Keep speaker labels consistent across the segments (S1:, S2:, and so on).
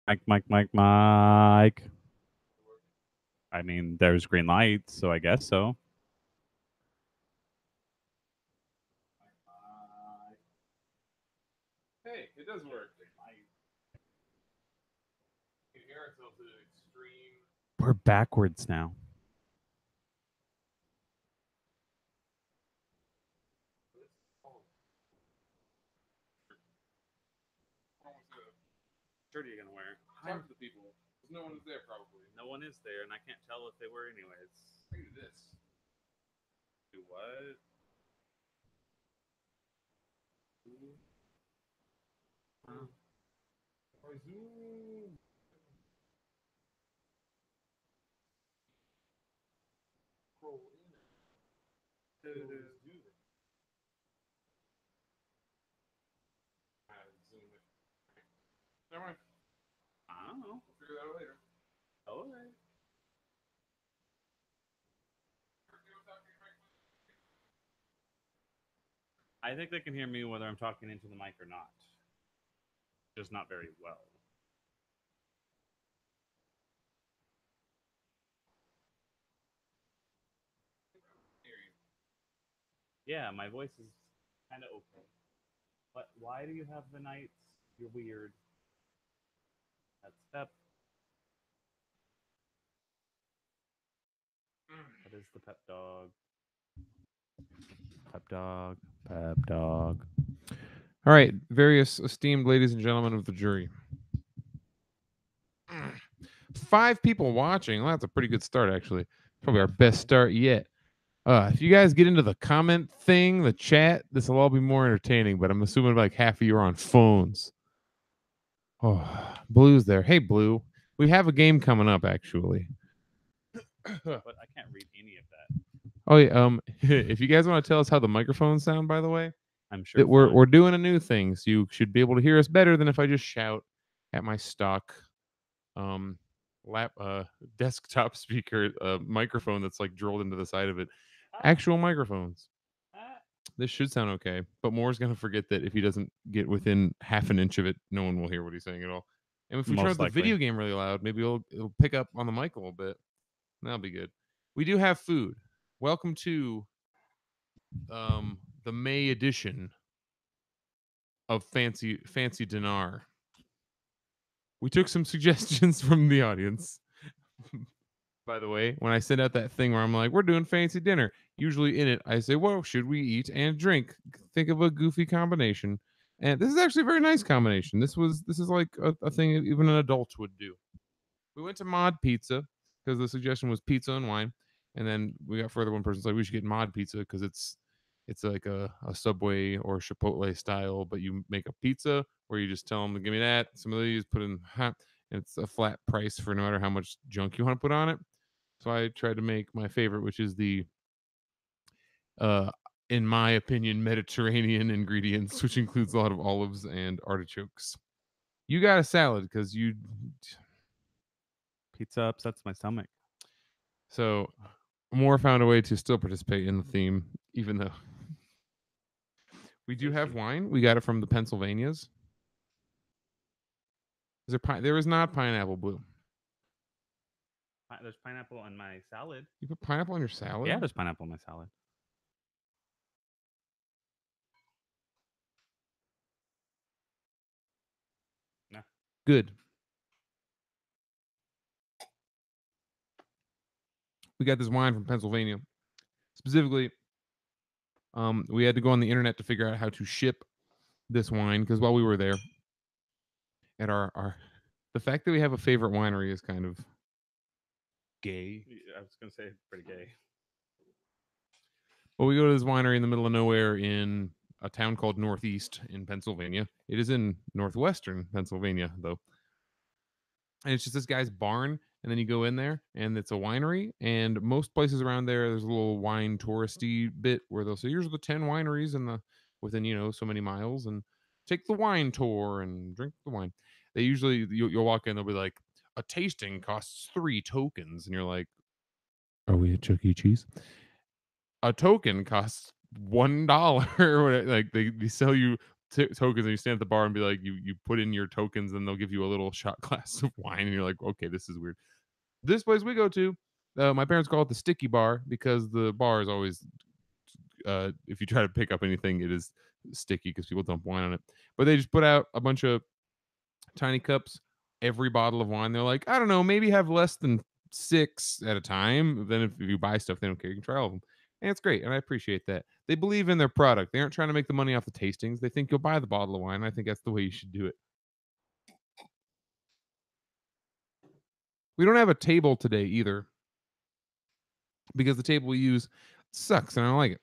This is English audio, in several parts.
S1: Mike. I mean, there's green lights, so I guess so.
S2: Hey, it does work. We can hear ourselves at an extreme.
S1: We're backwards now. What shirt are you gonna wear?
S2: Talk to the people. Because no one is there, probably.
S1: No one is there, and I can't tell if they were anyways.
S2: I can do this.
S1: Do what?
S2: Zoom. Scroll in. Zoom it. Zoom it. Never mind.
S1: I don't know.
S2: We'll figure that out later.
S1: Okay. I think they can hear me whether I'm talking into the mic or not. Just not very well. Yeah, my voice is kind of okay. But why do you have the nights? You're weird. That's Pep. That is the Pep dog. Pep dog. Pep dog.
S2: All right, various esteemed ladies and gentlemen of the jury. 5 people watching. Well, that's a pretty good start, actually. Probably our best start yet. If you guys get into the comment thing, the chat, this will all be more entertaining, but I'm assuming like half of you are on phones. Oh, Blue's there. Hey, Blue. We have a game coming up, actually.
S1: But I can't read any of that.
S2: Oh, yeah. If you guys want to tell us how the microphones sound, by the way,
S1: I'm sure
S2: we're doing a new thing, so you should be able to hear us better than if I just shout at my stock desktop speaker microphone that's like drilled into the side of it. Actual microphones. This should sound okay, but Moore's gonna forget that if he doesn't get within half an inch of it, no one will hear what he's saying at all. And if we turn
S1: Most
S2: up the
S1: likely.
S2: video game really loud, maybe it'll pick up on the mic a little bit. That'll be good. We do have food. Welcome to the May edition of Fancy Dinar. We took some suggestions from the audience. By the way, when I send out that thing where I'm like, we're doing fancy dinner, usually in it, I say, well, should we eat and drink? Think of a goofy combination. And this is actually a very nice combination. This is like a thing even an adult would do. We went to Mod Pizza because the suggestion was pizza and wine. And then we got further, one person's like, we should get Mod Pizza because it's like a Subway or Chipotle style, but you make a pizza where you just tell them to give me that. Some of these put in hot, and it's a flat price for no matter how much junk you want to put on it. So I tried to make my favorite, which is the, in my opinion, Mediterranean ingredients, which includes a lot of olives and artichokes. You got a salad because you
S1: Pizza upsets my stomach.
S2: So Moore found a way to still participate in the theme, even though we do have wine. We got it from the Pennsylvanias. Is there there is not pineapple, Blue.
S1: There's pineapple on my salad.
S2: You put pineapple on your salad?
S1: Yeah, there's pineapple on my salad. No.
S2: Good. We got this wine from Pennsylvania. Specifically, we had to go on the internet to figure out how to ship this wine because while we were there, at our the fact that we have a favorite winery is kind of gay.
S1: I was gonna say pretty gay.
S2: Well, we go to this winery in the middle of nowhere in a town called Northeast in Pennsylvania. It is in northwestern Pennsylvania, though. And it's just this guy's barn. And then you go in there, and it's a winery. And most places around there, there's a little wine touristy bit where they'll say, here's the 10 wineries in the within, so many miles. And take the wine tour and drink the wine. They usually, you'll walk in, they'll be like, a tasting costs 3 tokens. And you're like, are we at Chuck E. Cheese? A token costs $1. Like they sell you tokens, and you stand at the bar and be like, you put in your tokens, and they'll give you a little shot glass of wine, and you're like, okay, this is weird. This place we go to, my parents call it the sticky bar because the bar is always, if you try to pick up anything, it is sticky because people dump wine on it. But they just put out a bunch of tiny cups, every bottle of wine. They're like, I don't know, maybe have less than 6 at a time. Then if you buy stuff, they don't care. You can try all of them. And it's great. And I appreciate that. They believe in their product. They aren't trying to make the money off the tastings. They think you'll buy the bottle of wine. I think that's the way you should do it. We don't have a table today either because the table we use sucks and I don't like it.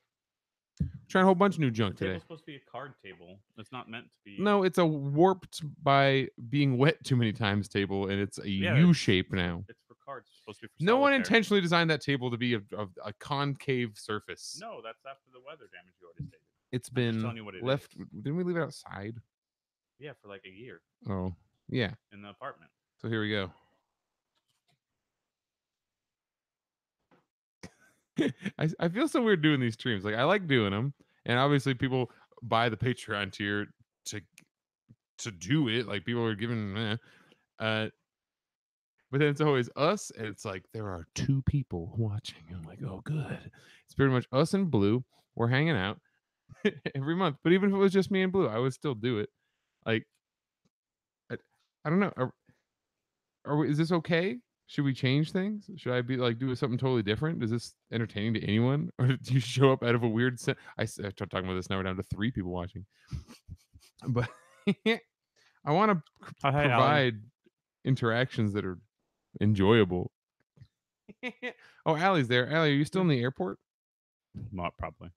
S2: Trying a whole bunch of new junk
S1: The
S2: today.
S1: table's supposed to be a card table. It's not meant to be.
S2: No, it's a warped by being wet too many times table, and it's a U shape now.
S1: It's for cards. It's supposed to be for
S2: No one
S1: solitaire.
S2: intentionally designed that table to be a concave surface.
S1: No, that's after the weather damage you already stated.
S2: It's
S1: I'm just
S2: been
S1: telling you what it
S2: left.
S1: is.
S2: Didn't we leave it outside?
S1: Yeah, for like a year
S2: Oh, yeah.
S1: in the apartment.
S2: So here we go. I feel so weird doing these streams. Like I like doing them, and obviously people buy the Patreon tier to do it. Like people are giving, but then it's always us, and it's like there are 2 people watching. I'm like, oh, good. It's pretty much us and Blue. We're hanging out every month. But even if it was just me and Blue, I would still do it. Like, I don't know. Is this okay? Should we change things? Should I be like do something totally different? Is this entertaining to anyone, or do you show up out of a weird set? I start talking about this now. We're down to 3 people watching, but I want to provide interactions that are enjoyable. Oh, Allie's there. Allie, are you still in the airport?
S1: Not probably.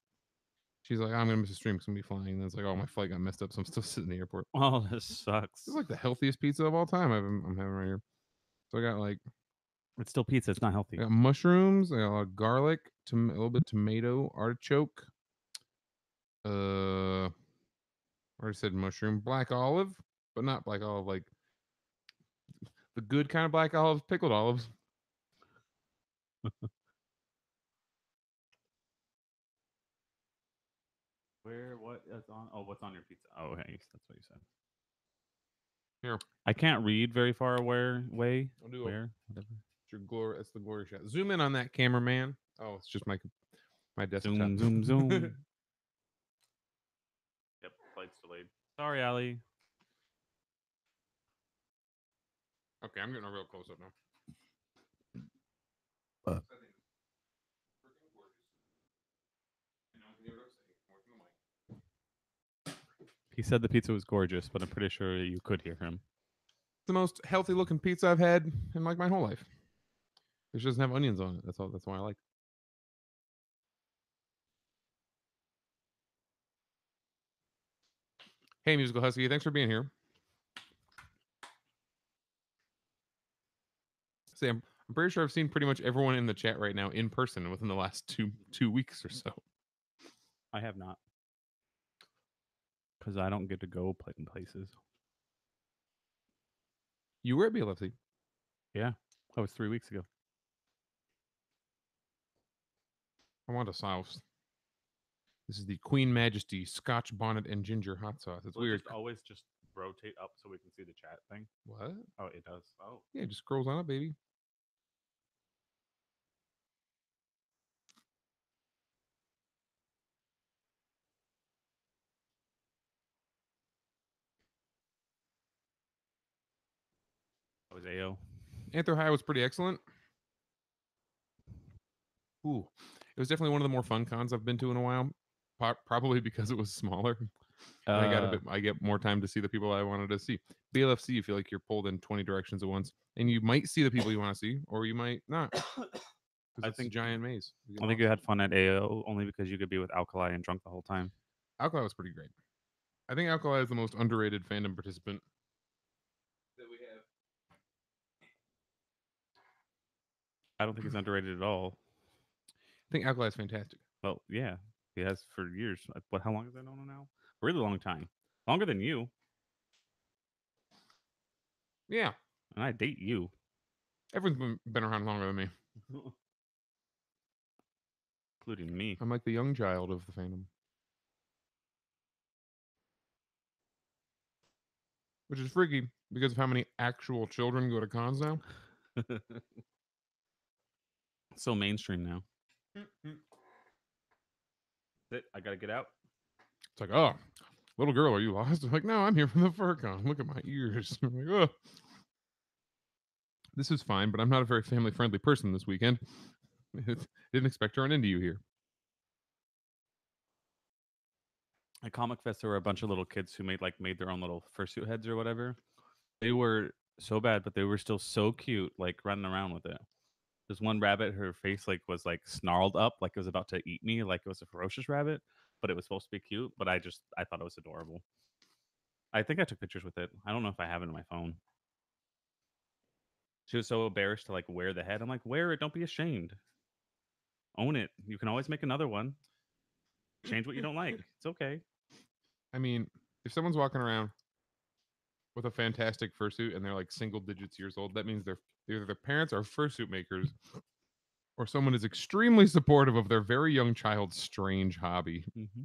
S2: She's like, I'm gonna miss a stream because I'm gonna be flying. And it's like, oh, my flight got messed up, so I'm still sitting in the airport.
S1: Oh, this sucks.
S2: This is like the healthiest pizza of all time I'm having right here. So I got like,
S1: it's still pizza. It's not healthy.
S2: I got mushrooms. I got a lot of garlic, a little bit of tomato, artichoke. I already said mushroom, black olive, but not black olive like the good kind of black olives, pickled olives.
S1: What is on? Oh, what's on your pizza? Oh, okay, that's what you said.
S2: Here,
S1: I can't read very far away.
S2: I'll do
S1: where? Whatever.
S2: It's your glory. It's the glory shot. Zoom in on that cameraman. Oh, it's just my desktop.
S1: Zoom. Yep, flight's delayed. Sorry, Allie.
S2: Okay, I'm getting a real close up now.
S1: He said the pizza was gorgeous, but I'm pretty sure you could hear him.
S2: The most healthy looking pizza I've had in like my whole life. It just doesn't have onions on it. That's all. That's why I like. Hey, Musical Husky, thanks for being here. Sam, I'm pretty sure I've seen pretty much everyone in the chat right now in person within the last two weeks or so.
S1: I have not. Because I don't get to go in places.
S2: You were at BLFC.
S1: Yeah. That was 3 weeks ago.
S2: I want a sauce. This is the Queen Majesty Scotch Bonnet and Ginger Hot Sauce. It's weird.
S1: Always just rotate up so we can see the chat thing.
S2: What?
S1: Oh, it does. Oh.
S2: Yeah, it just scrolls on up, baby.
S1: That was AO.
S2: Anther High was pretty excellent. Ooh, it was definitely one of the more fun cons I've been to in a while. Probably because it was smaller. I get more time to see the people I wanted to see. BLFC, you feel like you're pulled in 20 directions at once, and you might see the people you want to see, or you might not. I think a giant maze.
S1: I think you had fun at AO only because you could be with Alkali and drunk the whole time.
S2: Alkali was pretty great. I think Alkali is the most underrated fandom participant that we have.
S1: I don't think he's underrated at all.
S2: I think Alkali is fantastic.
S1: Well, yeah, he has for years. What? How long has that known him now? Really long time. Longer than you.
S2: Yeah.
S1: And I date you.
S2: Everyone's been around longer than me.
S1: Including me.
S2: I'm like the young child of the fandom. which is freaky because of how many actual children go to cons now.
S1: So mainstream now. I gotta get out.
S2: It's like, oh, little girl, are you lost? I'm like, no, I'm here from the FurCon. Look at my ears. I'm like, oh. This is fine, but I'm not a very family-friendly person this weekend. Didn't expect to run into you here.
S1: At Comic Fest, there were a bunch of little kids who made their own little fursuit heads or whatever. They were so bad, but they were still so cute, like running around with it. There's one rabbit, her face was snarled up, like it was about to eat me, like it was a ferocious rabbit, but it was supposed to be cute. But I thought it was adorable. I think I took pictures with it. I don't know if I have it on my phone. She was so embarrassed to wear the head. I'm like, wear it. Don't be ashamed. Own it. You can always make another one. Change what you don't like. It's okay.
S2: I mean, if someone's walking around with a fantastic fursuit and they're like single digits years old, that means either their parents are fursuit makers or someone is extremely supportive of their very young child's strange hobby.
S1: Mm-hmm.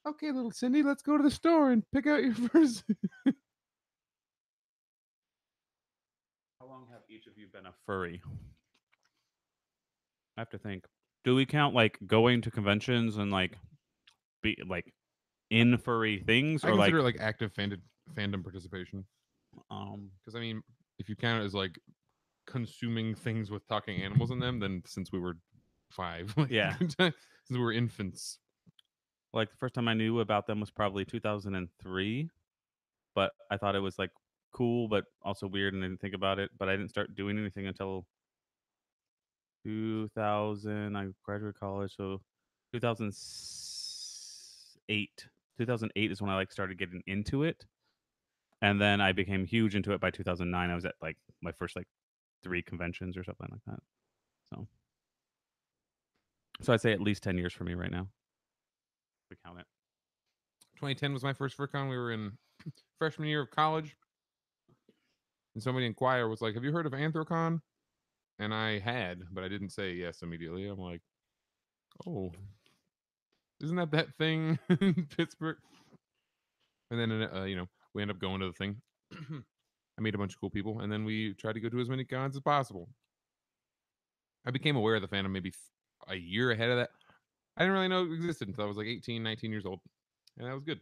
S2: Okay, little Cindy, let's go to the store and pick out your fursuit.
S1: How long have each of you been a furry? I have to think. Do we count going to conventions and be in furry things,
S2: I
S1: or
S2: consider it like active fandom participation.
S1: um
S2: Because I mean, if you count it as like consuming things with talking animals in them, then since we were 5,
S1: Yeah.
S2: since we were infants.
S1: the first time I knew about them was probably 2003, but I thought it was cool but also weird and I didn't think about it, but I didn't start doing anything until 2000. I graduated college, so 2008. 2008 is when I started getting into it, and then I became huge into it by 2009. I was at my first 3 conventions or something like that. So I'd say at least 10 years for me right now. We count it.
S2: 2010 was my first FurCon. We were in freshman year of college, and somebody in choir was like, "Have you heard of Anthrocon?" And I had, but I didn't say yes immediately. I'm like, "Oh, isn't that thing in Pittsburgh?" And then we end up going to the thing. I made a bunch of cool people, and then we tried to go to as many cons as possible. I became aware of the fandom maybe a year ahead of that. I didn't really know it existed until I was 18, 19 years old, and that was good.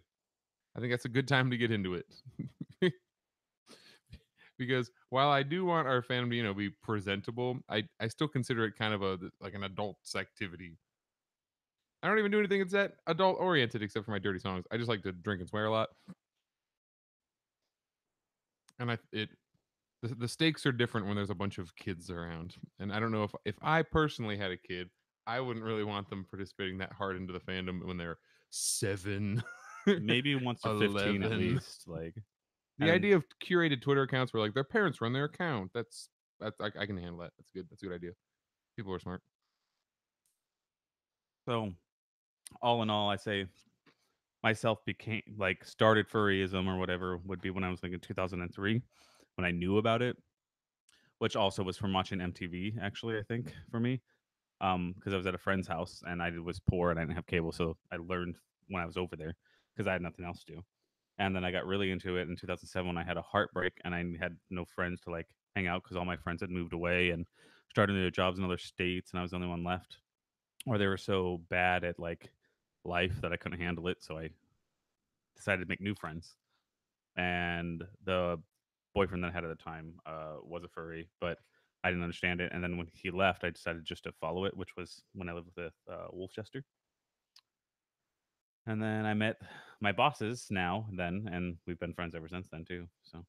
S2: I think that's a good time to get into it. Because while I do want our fandom to be presentable, I still consider it kind of an adult's activity. I don't even do anything that's that adult oriented except for my dirty songs. I just like to drink and swear a lot, and the stakes are different when there's a bunch of kids around. And I don't know if I personally had a kid, I wouldn't really want them participating that hard into the fandom when they're 7.
S1: Maybe once to 15 at
S2: 11.
S1: least.
S2: The idea of curated Twitter accounts where their parents run their account, that's I can handle that. That's good. That's a good idea. People are smart.
S1: So, all in all, I say myself started furryism or whatever would be when I was in 2003 when I knew about it, which also was from watching MTV actually, I think, for me. Because I was at a friend's house and I was poor and I didn't have cable, so I learned when I was over there because I had nothing else to do. And then I got really into it in 2007 when I had a heartbreak and I had no friends to hang out because all my friends had moved away and started their jobs in other states and I was the only one left. Or they were so bad at life that I couldn't handle it, so I decided to make new friends. And the boyfriend that I had at the time was a furry, but I didn't understand it. And then when he left, I decided just to follow it, which was when I lived with Wolfchester. And then I met my bosses and we've been friends ever since then too. So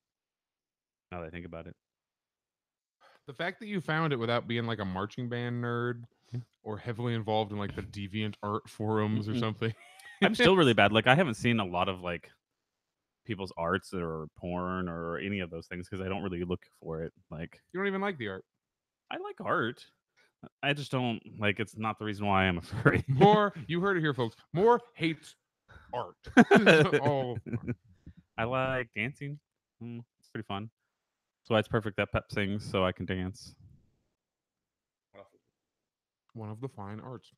S1: now that I think about it,
S2: the fact that you found it without being like a marching band nerd or heavily involved in the deviant art forums or something.
S1: I'm still really bad. I haven't seen a lot of people's arts or porn or any of those things because I don't really look for it.
S2: You don't even like the art.
S1: I like art. I just don't it's not the reason why I'm a furry.
S2: More, you heard it here, folks. More hates art. Oh,
S1: I like dancing. It's pretty fun. That's why it's perfect that Pep sings so I can dance.
S2: one of the fine arts.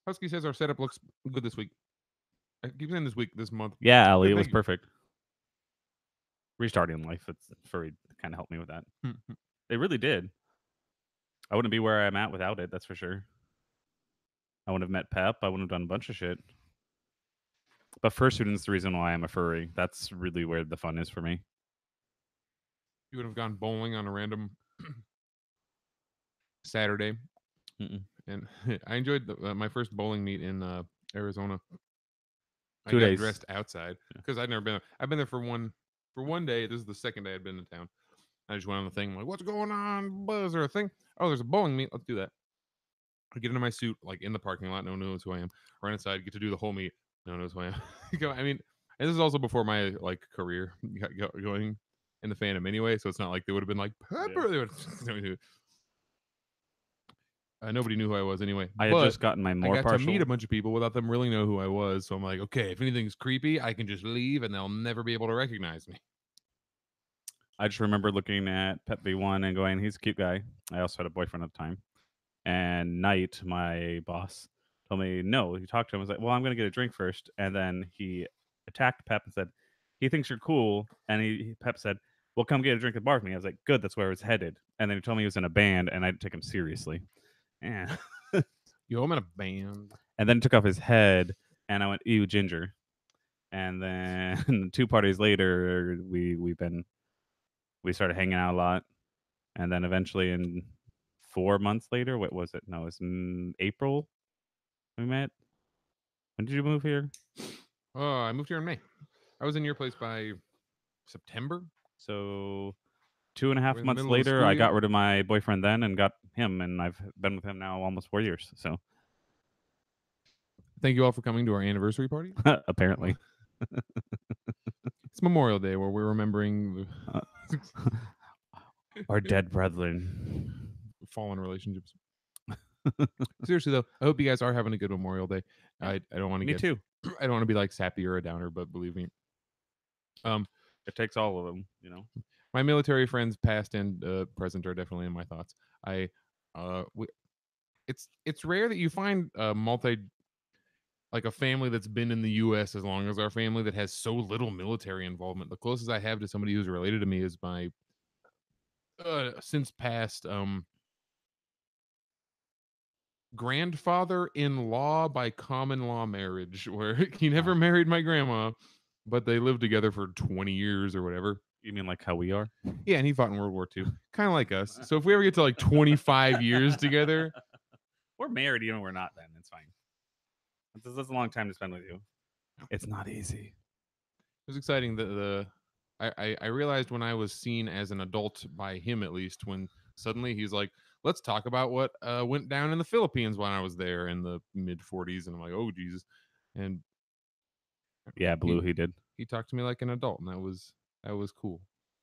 S2: Husky says our setup looks good this week. I keep saying this month.
S1: Yeah, Ellie, it was
S2: Thank you.
S1: perfect. restarting life. It's furry kind of helped me with that. They really did. I wouldn't be where I'm at without it. That's for sure. I wouldn't have met Pep. I wouldn't have done a bunch of shit. But fursuiting's the reason why I'm a furry. That's really where the fun is for me.
S2: You would have gone bowling on a random Saturday,
S1: Mm-mm.
S2: and I enjoyed my first bowling meet in Arizona.
S1: 2
S2: I got
S1: days.
S2: dressed outside because I'd never been there. I've been there for one day. This is the second day I'd been in town. I just went on the thing, like, what's going on? Is there a thing? Oh, there's a bowling meet. Let's do that. I get into my suit, like in the parking lot. No one knows who I am. Run inside, get to do the whole meet. No one knows who I am. I mean, and this is also before my like career got going in the fandom anyway. So it's not like they would have been like Pepper.
S1: Yeah.
S2: Nobody knew who I was anyway.
S1: I had just gotten my more
S2: I got
S1: partial.
S2: to meet a bunch of people without them really know who I was. So I'm like, okay, if anything's creepy, I can just leave and they'll never be able to recognize me.
S1: I just remember looking at Pep V1 and going, he's a cute guy. I also had a boyfriend at the time. And Knight, my boss, told me, no. He talked to him. I was like, well, I'm going to get a drink first. And then he attacked Pep and said, he thinks you're cool. And Pep said, well, come get a drink at the bar with me. I was like, good, that's where I was headed. And then he told me he was in a band and I didn't take him seriously. Yeah.
S2: Yo, I'm in a band.
S1: And then took off his head and I went, ew, ginger. And then 2 parties later, we started hanging out a lot. And then eventually in 4 months later, what was it? No, it was April we met. When did you move here?
S2: Oh, I moved here in May. I was in your place by September.
S1: So 2.5
S2: in the
S1: months
S2: middle of the
S1: later,
S2: school
S1: I
S2: year?
S1: got rid of my boyfriend then and got him, and I've been with him now almost 4 years. So
S2: Thank you all for coming to our anniversary party.
S1: apparently,
S2: It's Memorial Day where we're remembering
S1: our dead brethren.
S2: the fallen relationships. Seriously though, I hope you guys are having a good Memorial Day.
S1: Yeah.
S2: I don't want to
S1: Me
S2: get
S1: too.
S2: I don't want to be like sappy or a downer, but believe me,
S1: It takes all of them, you know.
S2: my military friends, past and present, are definitely in my thoughts. It's rare that you find like a family that's been in the U.S. as long as our family that has so little military involvement. The closest I have to somebody who's related to me is my since passed grandfather-in-law by common law marriage, where he never married my grandma, but they lived together for 20 years or whatever.
S1: You mean like how we are?
S2: Yeah, and he fought in World War II, kind of like us. So if we ever get to like 25 years together,
S1: We're married, even we're not. Then it's fine. That's a long time to spend with you. It's not easy.
S2: it was exciting that I realized when I was seen as an adult by him, at least, when suddenly he's like, let's talk about what went down in the Philippines when I was there in the mid 40s. And I'm like, oh, Jesus. And
S1: Yeah, Blue, he did.
S2: he talked to me like an adult, and that was cool.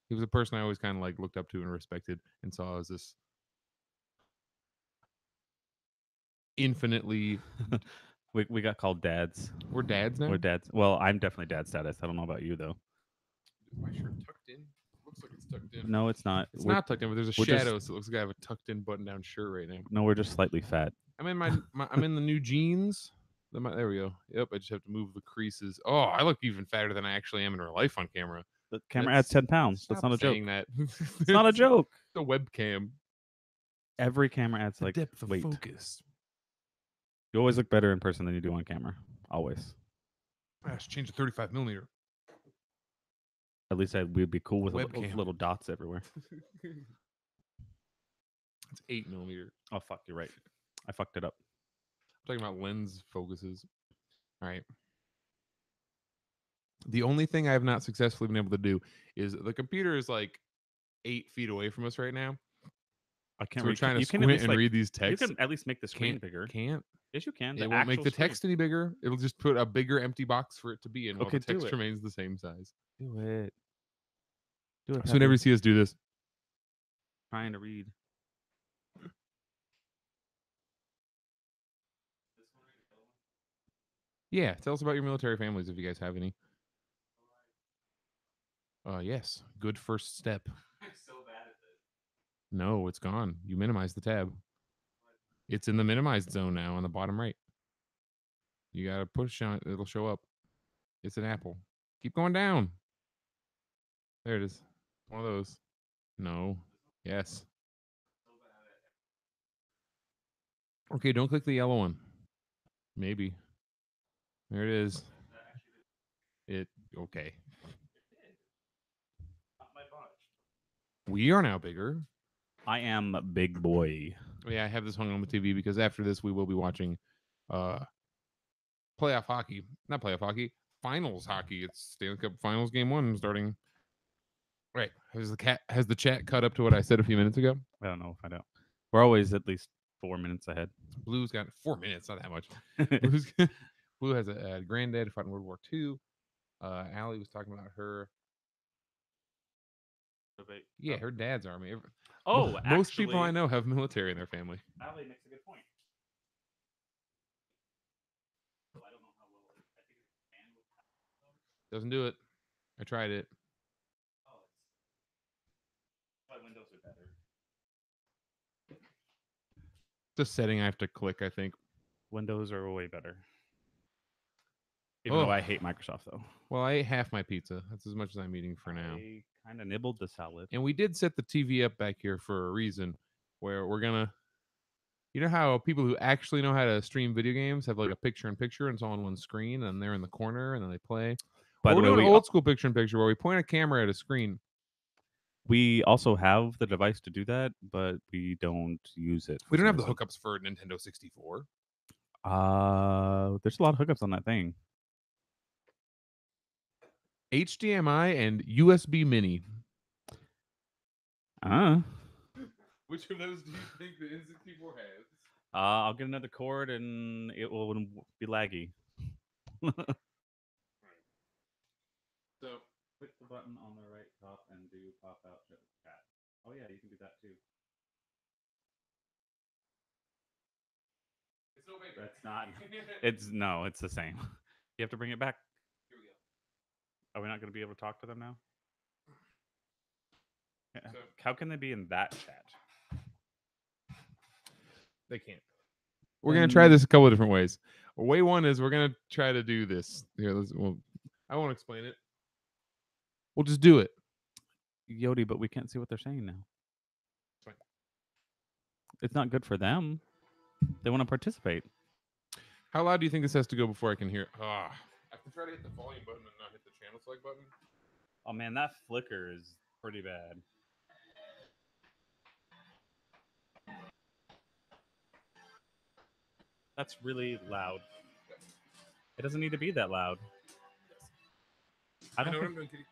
S2: He was a person I always kind of like looked up to and respected and saw as this infinitely.
S1: We got called dads.
S2: We're dads now?
S1: We're dads. Well, I'm definitely dad status. I don't know about you though.
S2: Is my shirt tucked in? Looks like it's tucked in.
S1: No, it's not.
S2: It's not tucked in, but there's a
S1: we're just-
S2: shadow, so it looks like I have a tucked in button down shirt right now.
S1: No, we're just slightly fat.
S2: I'm in I'm in the new jeans. There we go. Yep, I just have to move the creases. Oh, I look even fatter than I actually am in real life on camera.
S1: The camera
S2: That's-
S1: adds 10 pounds. That's
S2: Stop
S1: not a joke.
S2: saying that.
S1: It's not a joke.
S2: The webcam.
S1: Every camera adds
S2: The
S1: like
S2: depth of
S1: weight.
S2: focus.
S1: You always look better in person than you do on camera. Always.
S2: I just changed to 35 millimeter.
S1: At least we'd be cool with
S2: Webcam.
S1: little dots everywhere.
S2: It's 8 millimeter.
S1: Oh fuck, you're right. I fucked it up.
S2: I'm talking about lens focuses. All right. The only thing I have not successfully been able to do is the computer is like 8 feet away from us right now.
S1: I can't.
S2: So we're trying to
S1: you can
S2: squint
S1: at least,
S2: and
S1: like,
S2: read these
S1: You
S2: texts.
S1: can at least make the screen bigger.
S2: Can't.
S1: Yes, you can.
S2: It won't make the text any bigger. It'll just put a bigger empty box for it to be in while
S1: Okay,
S2: the
S1: do
S2: text
S1: it.
S2: remains the same size.
S1: Do it. Do it.
S2: So whenever you see us do this,
S1: Trying to read.
S2: yeah, tell us about your military families if you guys have any. Yes, good first step.
S1: I'm so bad at this.
S2: No, it's gone. You minimize the tab. It's in the minimized zone now on the bottom right. You gotta push on it, it'll show up. It's an apple. Keep going down. There it is. One of those. No. Yes. Okay, don't click the yellow one. Maybe. There it is. Okay. We are now bigger.
S1: I am big boy.
S2: Oh, yeah, I have this hung on the TV because after this we will be watching playoff hockey. Not playoff hockey. Finals hockey. It's Stanley Cup Finals Game 1 starting. Right. Has the chat caught up to what I said a few minutes ago?
S1: I don't know if I don't. We're always at least 4 minutes ahead.
S2: Blue's got 4 minutes, not that much. Blue has a granddad fought in World War II. Allie was talking about her. Yeah, her dad's army.
S1: Oh,
S2: most people I know have military in their family.
S1: Allie makes a good point.
S2: Doesn't do it. I tried it.
S1: Windows are better.
S2: The setting I have to click, I think.
S1: Windows are way better. Even though I hate Microsoft, though.
S2: Well, I ate half my pizza. That's as much as I'm eating for now.
S1: I kind of nibbled the salad.
S2: And we did set the TV up back here for a reason, where we're gonna. You know how people who actually know how to stream video games have like a picture-in-picture and it's all on one screen, and they're in the corner and then they play.
S1: By the
S2: we're
S1: way,
S2: doing old school picture-in-picture where we point a camera at a screen.
S1: We also have the device to do that, but we don't use it.
S2: We don't have the hookups for Nintendo 64.
S1: There's a lot of hookups on that thing.
S2: HDMI and USB Mini. Which of those do you think the N64 has?
S1: I'll get another cord and it will be laggy. So click the button on the right top and do pop out chat. Oh yeah, you can do that too.
S2: It's no bigger.
S1: That's not. It's the same. You have to bring it back.
S2: Here we go.
S1: Are we not going to be able to talk to them now?
S2: So,
S1: how can they be in that chat?
S2: They can't. We're going to try this a couple of different ways. Way one is we're going to try to do this. Here, I won't explain it. We'll just do it.
S1: Yodi, but we can't see what they're saying now.
S2: Fine.
S1: It's not good for them. They want to participate.
S2: How loud do you think this has to go before I can hear it? I can try to hit the volume button and not hit the channel select button.
S1: Oh man, that flicker is pretty bad. That's really loud. It doesn't need to be that loud. I know what I'm doing, Kitty.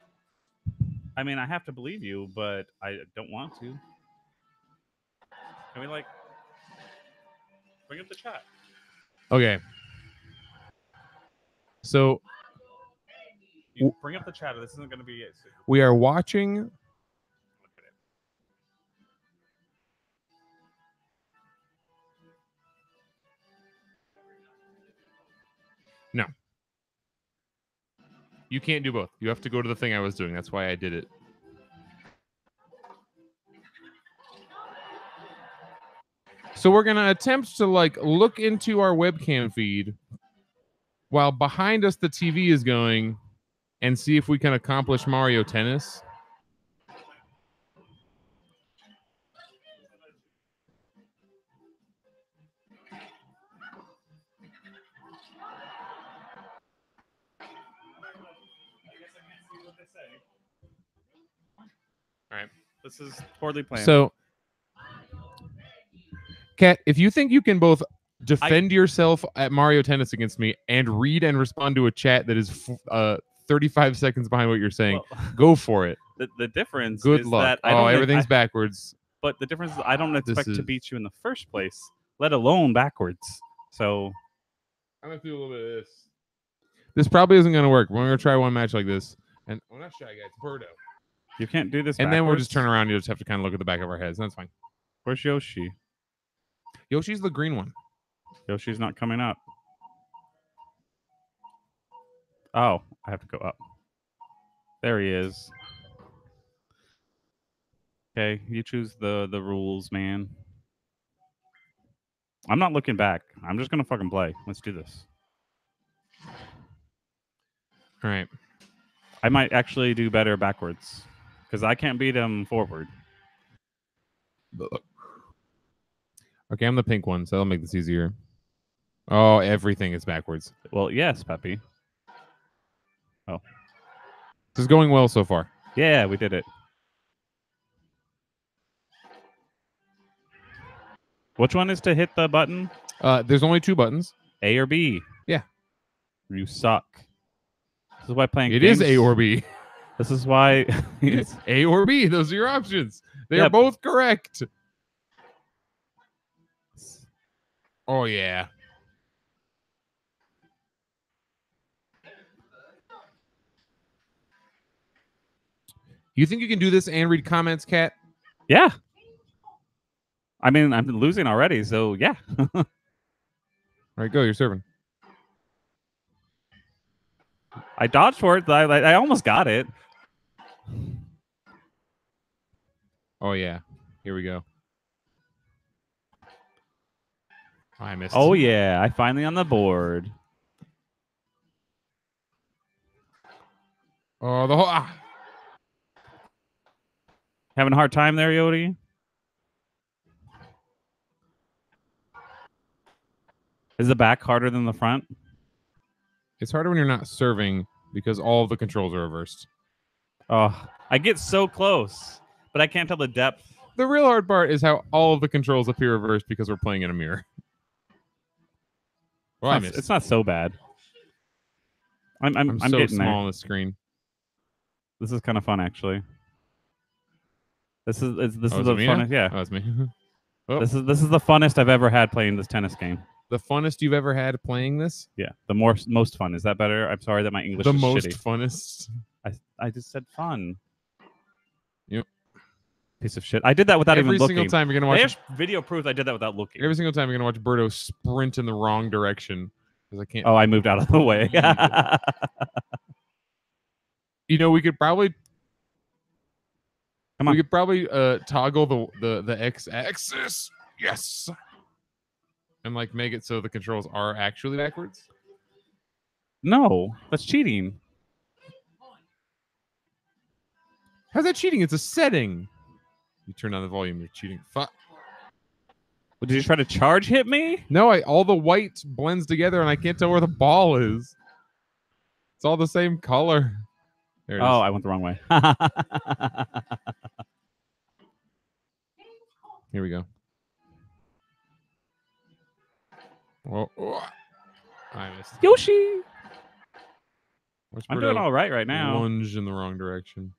S1: I mean, I have to believe you, but I don't want to. Can we bring up the chat?
S2: Okay. So
S1: you bring up the chat. This isn't going to be it.
S2: We are watching. No. You can't do both. You have to go to the thing I was doing. That's why I did it. So we're going to attempt to look into our webcam feed while behind us the TV is going and see if we can accomplish Mario Tennis. All right.
S1: This is poorly planned.
S2: So, Kat, if you think you can both defend yourself at Mario Tennis against me and read and respond to a chat that is 35 seconds behind what you're saying, go for it.
S1: The difference
S2: Good
S1: is
S2: luck.
S1: that
S2: everything's backwards.
S1: But the difference is I don't expect to beat you in the first place, let alone backwards. So
S2: I'm going to do a little bit of this. This probably isn't going to work. We're going to try one match like this. And we're not Shy Guy, it's Birdo.
S1: You can't do this
S2: and
S1: backwards.
S2: Then we'll just turn around. You just have to kind of look at the back of our heads. That's fine.
S1: Where's Yoshi?
S2: Yoshi's the green one.
S1: Yoshi's not coming up. Oh, I have to go up. There he is. Okay, you choose the rules, man. I'm not looking back. I'm just going to fucking play. Let's do this.
S2: All right.
S1: I might actually do better backwards. because I can't beat him forward.
S2: Okay, I'm the pink one, so that'll make this easier. Oh, everything is backwards.
S1: Well, yes, Peppy.
S2: This is going well so far.
S1: Yeah, we did it. Which one is to hit the button?
S2: There's only 2 buttons.
S1: A or B?
S2: Yeah.
S1: You suck. This is why playing
S2: It
S1: games...
S2: is A or B.
S1: This is why...
S2: It's A or B. Those are your options. They
S1: Yeah.
S2: are both correct. Oh, yeah. You think you can do this and read comments, Kat?
S1: Yeah. I mean, I'm losing already, so yeah.
S2: All right, go. You're serving.
S1: I dodged for it. I almost got it.
S2: Oh, yeah. Here we go. Oh, I missed.
S1: Oh, yeah. I finally on the board.
S2: Oh, the whole...
S1: Having a hard time there, Yodi? Is the back harder than the front?
S2: It's harder when you're not serving because all of the controls are reversed.
S1: Oh, I get so close, but I can't tell the depth.
S2: The real hard part is how all of the controls appear reversed because we're playing in a mirror. Well, I missed.
S1: It's not so bad. I'm
S2: so
S1: getting
S2: small
S1: there.
S2: on the screen.
S1: This is kind of fun, actually. This is
S2: is
S1: the
S2: it me now?
S1: funnest. Yeah.
S2: Oh, it's me. Oh.
S1: This is the funnest I've ever had playing this tennis game.
S2: The funnest you've ever had playing this?
S1: Yeah, the most fun. Is that better? I'm sorry that my English
S2: The
S1: is
S2: most
S1: shitty.
S2: funnest.
S1: I just said fun.
S2: Yep.
S1: Piece of shit. I did that without
S2: Every
S1: even looking.
S2: single time you're gonna watch.
S1: There's video proof I did that without looking.
S2: Every single time you're gonna watch Birdo sprint in the wrong direction because I can't.
S1: Oh, I moved out of the way.
S2: You know, we could probably.
S1: Come on.
S2: We could probably toggle the x-axis. Yes. And like make it so the controls are actually backwards.
S1: No, that's cheating.
S2: How's that cheating? It's a setting. You turn down the volume, you're cheating. Fuck.
S1: Well, did you try to charge hit me?
S2: No, all the white blends together and I can't tell where the ball is. It's all the same color. There it is.
S1: Oh, I went the wrong way.
S2: Here we go. Oh, I missed.
S1: Yoshi.
S2: Where's
S1: I'm
S2: Birdo?
S1: doing all right now.
S2: Lunge in the wrong direction.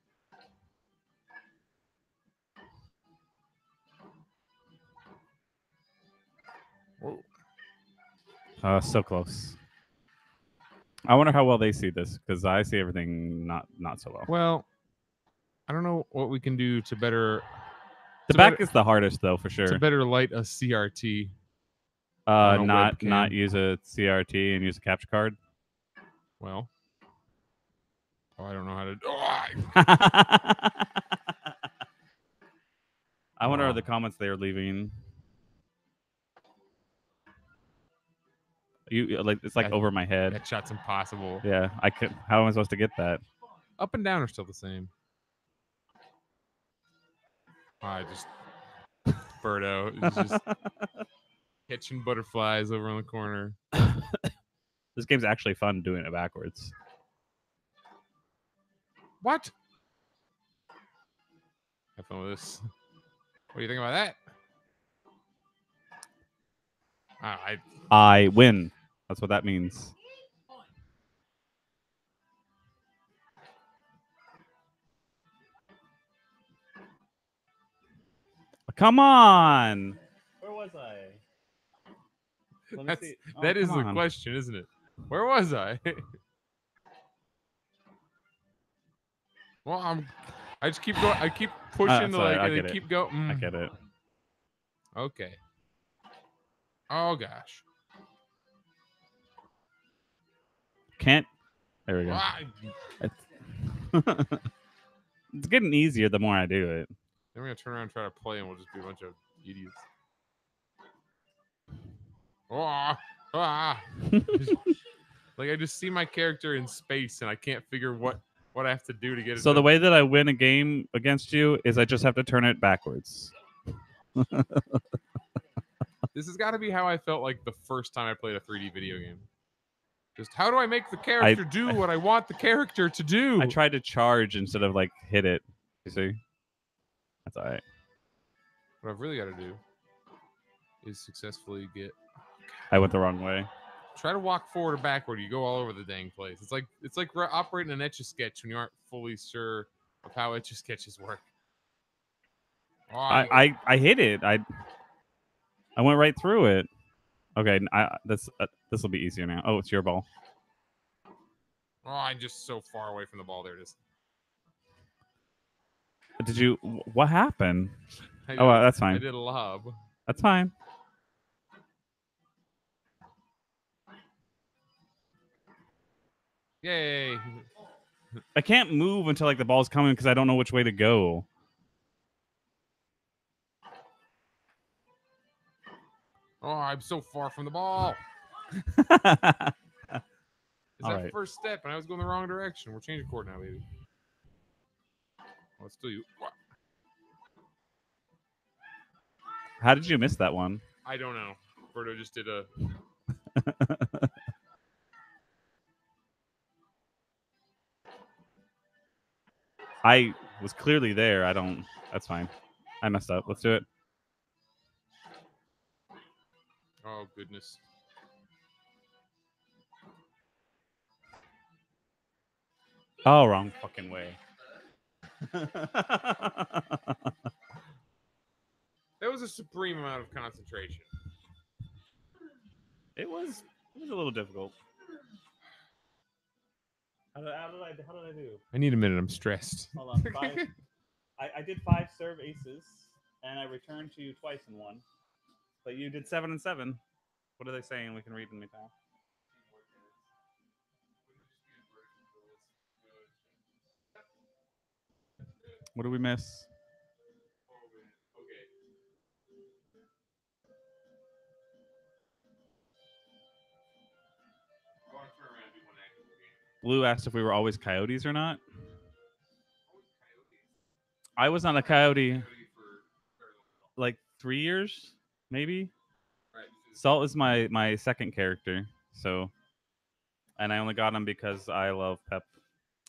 S2: Whoa.
S1: So close. I wonder how well they see this because I see everything not so well.
S2: Well, I don't know what we can do to better.
S1: The back is the hardest though, for sure.
S2: To better light a CRT. on a
S1: Not
S2: webcam.
S1: use a CRT and use a capture card.
S2: Well. Oh, I don't know how to.
S1: I wonder the comments they are leaving. You like it's like over my head.
S2: That shot's impossible.
S1: Yeah, I could. How am I supposed to get that?
S2: Up and down are still the same. I just Birdo is just catching butterflies over on the corner.
S1: This game's actually fun doing it backwards.
S2: What? Have fun with this. What do you think about that?
S1: I win. That's what that means. Come on. Where was I?
S2: That is the question, isn't it? Where was I? Well, I just keep going. I keep pushing the leg and then keep going.
S1: I get it.
S2: Okay. Oh gosh.
S1: Can't. There we go. It's getting easier the more I do it.
S2: Then we're gonna turn around and try to play, and we'll just be a bunch of idiots. Like I just see my character in space, and I can't figure what what I have to do to get it
S1: So the
S2: done.
S1: way that I win a game against you is I just have to turn it backwards.
S2: This has got to be how I felt like the first time I played a 3D video game. Just how do I make the character do what I want the character to do?
S1: I tried to charge instead of like hit it. You see? That's all right.
S2: What I've really got to do is successfully get.
S1: I went the wrong way.
S2: Try to walk forward or backward. You go all over the dang place. It's like operating an Etch-a-Sketch when you aren't fully sure of how Etch-a-Sketches work. Oh,
S1: I hit it. I went right through it. Okay, this will be easier now. Oh, it's your ball.
S2: Oh, I'm just so far away from the ball. There it is.
S1: Did you? What happened? That's fine.
S2: I did a lob.
S1: That's fine.
S2: Yay!
S1: I can't move until like the ball's coming because I don't know which way to go.
S2: Oh, I'm so far from the ball. Is
S1: All
S2: that
S1: right.
S2: first step? And I was going the wrong direction. We're changing court now, baby. Oh, it's still you. What?
S1: How did you miss that one?
S2: I don't know. Berto just did a.
S1: I was clearly there. I don't. That's fine. I messed up. Let's do it.
S2: Oh, goodness.
S1: Oh, wrong fucking way.
S2: That was a supreme amount of concentration.
S1: It was a little difficult. How did I do?
S2: I need a minute. I'm stressed.
S1: Hold on. I did 5 serve aces, and I returned to you twice in one. But you did 7 and 7. What are they saying? We can read in the time. What do we miss? Blue asked if we were always coyotes or not. I was on a coyote like 3 years, maybe. Salt is my second character, so, and I only got him because I love Pep.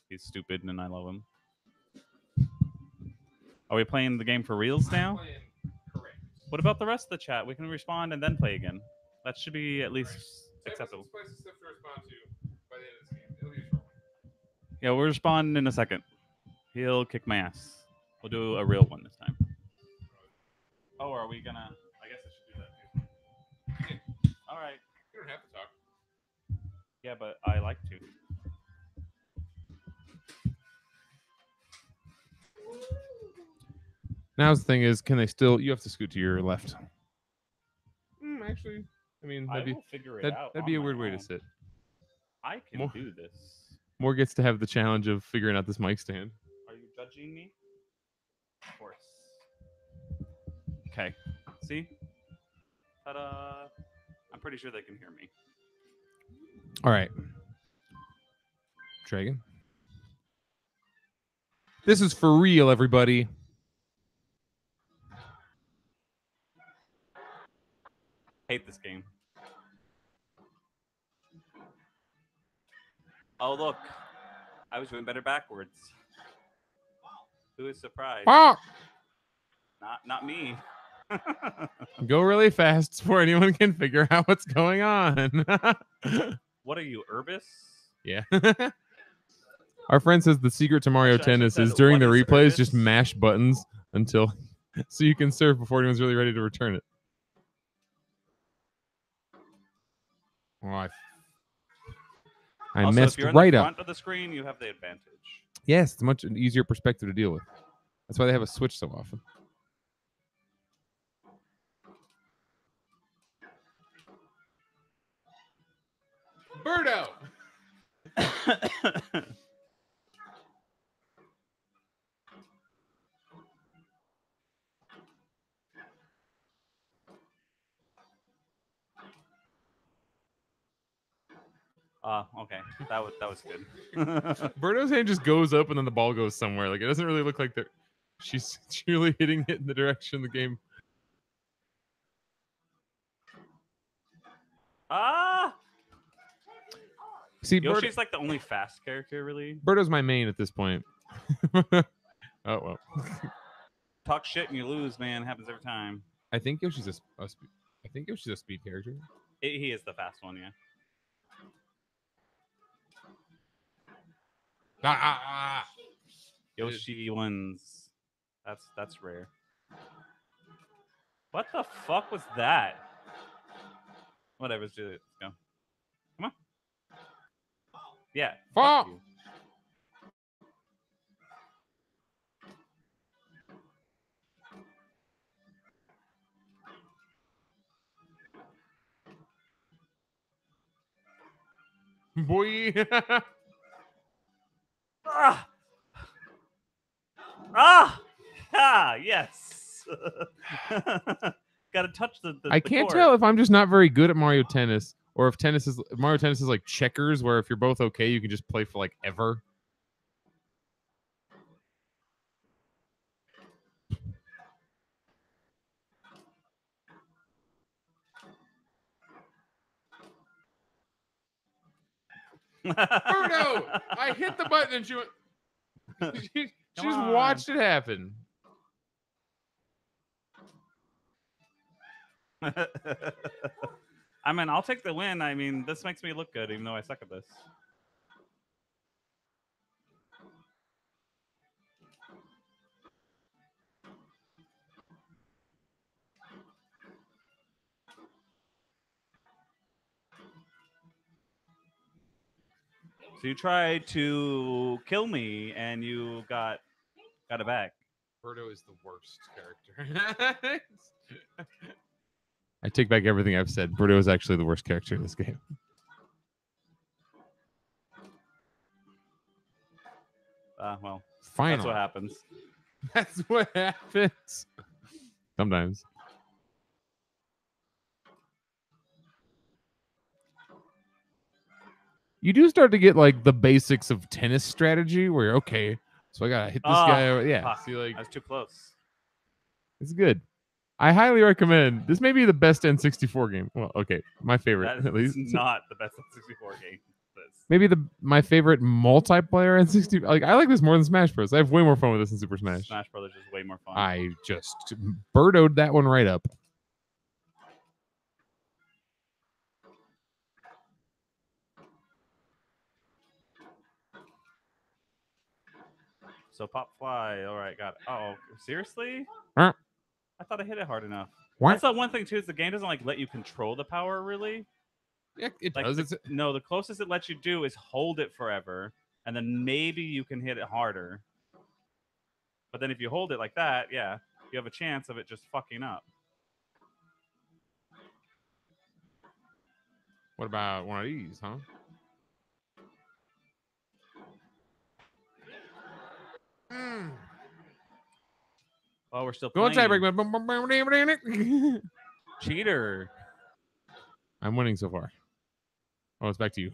S1: He's stupid and I love him. Are we playing the game for reals now?
S2: Correct.
S1: What about the rest of the chat? We can respond and then play again. That should be at least acceptable. Yeah, we'll respond in a second. He'll kick my ass. We'll do a real one this time. Oh, are we gonna? I guess I should do that too. All right.
S2: You don't have to talk.
S1: Yeah, but I like to.
S2: Now the thing is, can they still? You have to scoot to your left. Actually, I mean,
S1: I will figure it out.
S2: That'd be a weird way to sit.
S1: I can do this.
S2: Moore gets to have the challenge of figuring out this mic stand.
S1: Are you judging me? Of course. Okay. See? Ta-da! I'm pretty sure they can hear me.
S2: All right. Dragon. This is for real, everybody.
S1: Hate this game. Oh, look. I was doing better backwards. Who is surprised?
S2: Ah!
S1: Not me.
S2: Go really fast before anyone can figure out what's going on.
S1: What are you, Urbis?
S2: Yeah. Our friend says the secret to Mario
S1: Actually, I
S2: Tennis
S1: said,
S2: is during the
S1: "What is
S2: replays,
S1: Urbis?"
S2: just mash buttons until so you can serve before anyone's really ready to return it. Oh, I
S1: Also,
S2: messed
S1: if you're
S2: right
S1: in the
S2: up.
S1: front of the screen, you have the advantage.
S2: Yes, it's much an easier perspective to deal with. That's why they have a Switch so often. Birdo!
S1: Okay. That was good.
S2: Birdo's hand just goes up and then the ball goes somewhere. Like it doesn't really look like she's truly hitting it in the direction of the game.
S1: Ah!
S2: See,
S1: Yoshi's like the only fast character, really.
S2: Birdo's my main at this point. Oh well.
S1: Talk shit and you lose, man. Happens every time.
S2: I think Yoshi's I think Yoshi's a speed character.
S1: He is the fast one, yeah. Yoshi wins. That's rare. What the fuck was that? Whatever, let's do it. Let's go. Come on. Yeah. Fuck you.
S2: Boy.
S1: Ah! Ah! Ah! Yes. Gotta touch the
S2: I can't tell if I'm just not very good at Mario Tennis, or if Mario Tennis is like checkers, where if you're both okay, you can just play for like ever. Birdo! I hit the button and she went. she just watched it happen.
S1: I mean, I'll take the win. I mean, this makes me look good, even though I suck at this. So you tried to kill me, and you got it back.
S2: Birdo is the worst character. I take back everything I've said. Birdo is actually the worst character in this game.
S1: Well,
S2: finally,
S1: that's what happens.
S2: That's what happens. Sometimes. You do start to get like the basics of tennis strategy where you're okay. So I gotta hit this guy. Yeah.
S1: Fuck.
S2: See, like,
S1: I was too close.
S2: It's good. I highly recommend. This may be the best N64 game. Well, okay, my favorite
S1: That
S2: at least.
S1: Not the best N64 game.
S2: Maybe my favorite multiplayer N64. Like I like this more than Smash Bros. I have way more fun with this in Super Smash.
S1: Smash Brothers is way more fun.
S2: I just birdoed that one right up.
S1: So pop fly. All right, got it. Oh, seriously?
S2: I
S1: thought I hit it hard enough.
S2: What?
S1: That's the one thing too, is the game doesn't like let you control the power really.
S2: Yeah, it
S1: like
S2: does.
S1: No, the closest it lets you do is hold it forever, and then maybe you can hit it harder. But then if you hold it like that, yeah, you have a chance of it just fucking up.
S2: What about one of these, huh?
S1: Oh, we're still
S2: Go on
S1: playing.
S2: tiebreak.
S1: Cheater.
S2: I'm winning so far. Oh, it's back to you.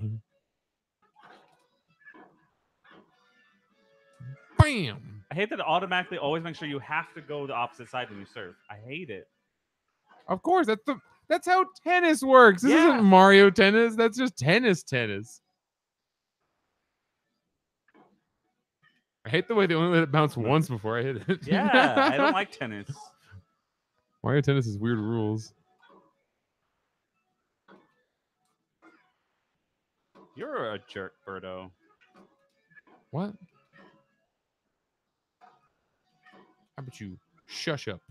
S2: Bam!
S1: I hate that it automatically always makes sure you have to go the opposite side when you serve. I hate it.
S2: Of course, that's how tennis works. This isn't Mario Tennis. That's just tennis. I hate the way they only let it bounce once before I hit it.
S1: Yeah, I don't like tennis.
S2: Mario Tennis is weird rules.
S1: You're a jerk, Birdo.
S2: What? How about you shush up?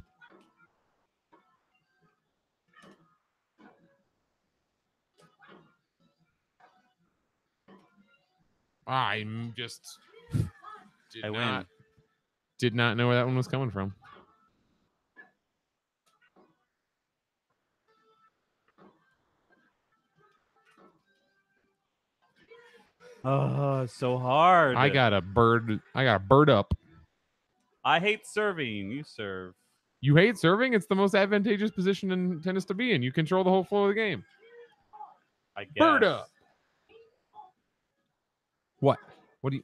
S2: I'm just did not know where that one was coming from.
S1: Oh, so hard.
S2: I got a bird up.
S1: I hate serving. You serve.
S2: You hate serving? It's the most advantageous position in tennis to be in. You control the whole flow of the game.
S1: I guess.
S2: Bird up. What? What do you?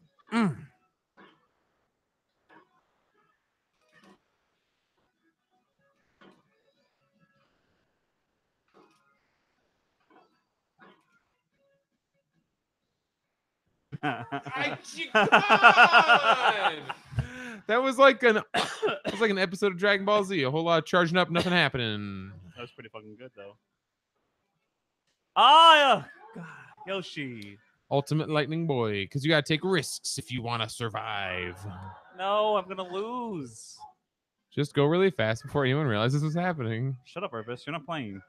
S2: That was like an episode of Dragon Ball Z. A whole lot of charging up, nothing happening.
S1: That was pretty fucking good though. Ah, God, Yoshi.
S2: Ultimate Lightning Boy, because you gotta take risks if you want to survive.
S1: No, I'm gonna lose.
S2: Just go really fast before anyone realizes what's happening.
S1: Shut up, Urbis. You're not playing.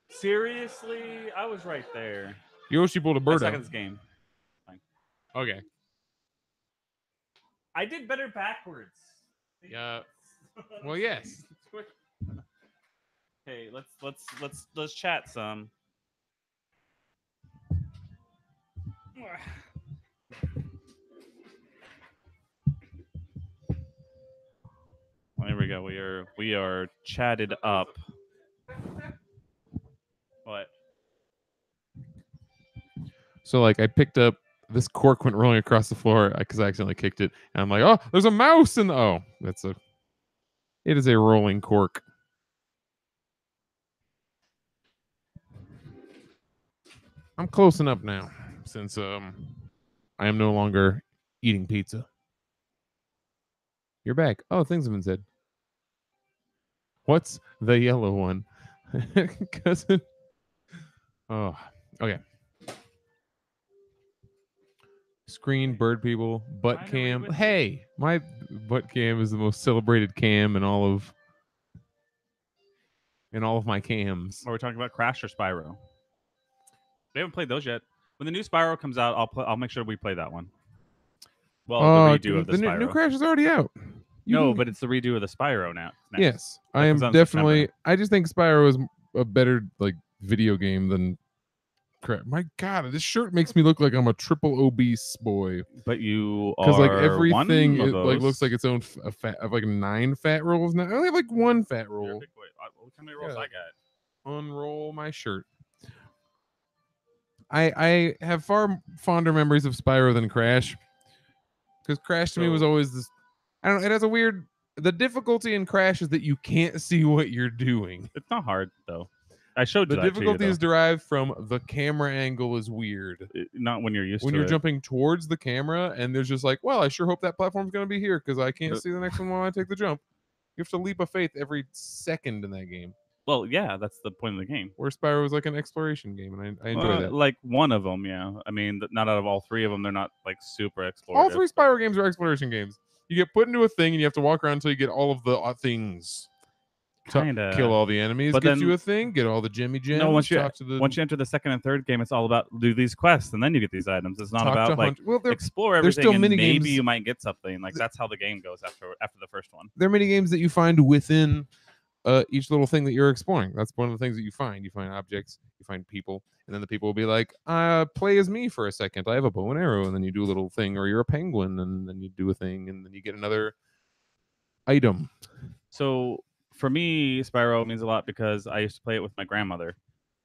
S1: Seriously, I was right there.
S2: Yoshi pulled a
S1: I
S2: bird
S1: suck
S2: out.
S1: at this game.
S2: Okay.
S1: I did better backwards.
S2: Yeah. Well, yes.
S1: Hey, let's chat some. Well, here we go. We are chatted up. What?
S2: So like I picked up this cork went rolling across the floor because I accidentally kicked it, and I'm like, oh, there's a mouse in the it is a rolling cork. I'm close enough now since I am no longer eating pizza. You're back. Oh, things have been said. What's the yellow one? Cousin. Oh, okay. Screen, bird people, butt cam. Hey, my butt cam is the most celebrated cam in all of my cams.
S1: Are we talking about Crash or Spyro? We haven't played those yet. When the new Spyro comes out, I'll make sure we play that one. Well, the redo of the Spyro.
S2: New Crash is already out.
S1: But it's the redo of the Spyro now. Next.
S2: Yes, I am definitely. I just think Spyro is a better like video game than Crash. My God, this shirt makes me look like I'm a triple obese boy.
S1: But you are
S2: because like everything
S1: it
S2: like looks like its own fat. I have like 9 fat rolls now. I only have like 1 fat roll.
S1: Look how many rolls I got.
S2: Unroll my shirt. I have far fonder memories of Spyro than Crash. Because Crash to me was always this. I don't know. It has a weird. The difficulty in Crash is that you can't see what you're doing.
S1: It's not hard though. I showed you
S2: the difficulty is derived from the camera angle is weird.
S1: Not when you're used to it.
S2: When you're jumping towards the camera and there's just like, well, I sure hope that platform's going to be here because I can't see the next one while I take the jump. You have to leap of faith every second in that game.
S1: Well, yeah, that's the point of the game.
S2: Where Spyro was like an exploration game, and I enjoy that.
S1: Like one of them, yeah. I mean, not out of all 3 of them, they're not like super explorative.
S2: All 3 Spyro games are exploration games. You get put into a thing, and you have to walk around until you get all of the things.
S1: Kinda.
S2: Kill all the enemies,
S1: but
S2: get you a thing, get all the Jimmy Gems.
S1: No, once you enter the second and third game, it's all about do these quests, and then you get these items. It's not about like explore everything,
S2: still
S1: and
S2: mini
S1: maybe
S2: games.
S1: you might get something. Like that's how the game goes after the first one.
S2: There are many games that you find within each little thing that you're exploring. That's one of the things that you find. You find objects, you find people, and then the people will be like, play as me for a second. I have a bow and arrow, and then you do a little thing, or you're a penguin, and then you do a thing, and then you get another item.
S1: So for me, Spyro means a lot because I used to play it with my grandmother,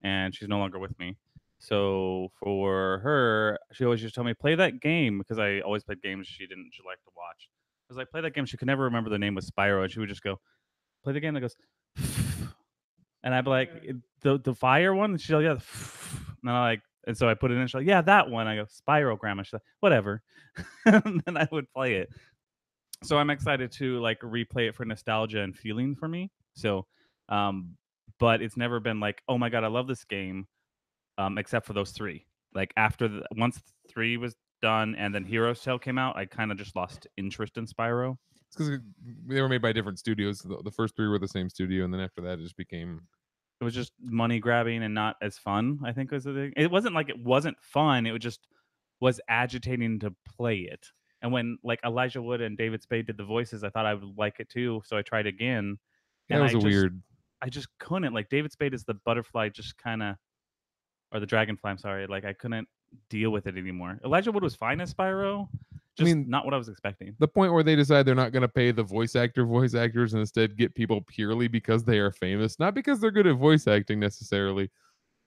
S1: and she's no longer with me. So for her, she always used to tell me, play that game, because I always played games she liked to watch. I was like, play that game. She could never remember the name was Spyro, and she would just go, play the game that goes, and I'd be like, the fire one? And she's like, yeah. And I'm like, and so I put it in, she's like, yeah, that one. I go, Spyro, Grandma. She's like, whatever. And then I would play it. So I'm excited to like replay it for nostalgia and feeling for me. So, but it's never been like, oh my God, I love this game, except for those 3. Like once 3 was done and then Hero's Tale came out, I kind of just lost interest in Spyro.
S2: It's because they were made by different studios. The first 3 were the same studio, and then after that, it just became.
S1: It was just money grabbing and not as fun, I think was the thing. It wasn't like it wasn't fun. It just was agitating to play it. And when like Elijah Wood and David Spade did the voices, I thought I would like it too. So I tried again.
S2: That was weird.
S1: I just couldn't. Like David Spade is the butterfly, just kind of, or the dragonfly. I'm sorry. Like I couldn't deal with it anymore. Elijah Wood was fine as Spyro, Just
S2: mean,
S1: not what I was expecting.
S2: the point where they decide they're not going to pay the voice actors and instead get people purely because they are famous, not because they're good at voice acting necessarily,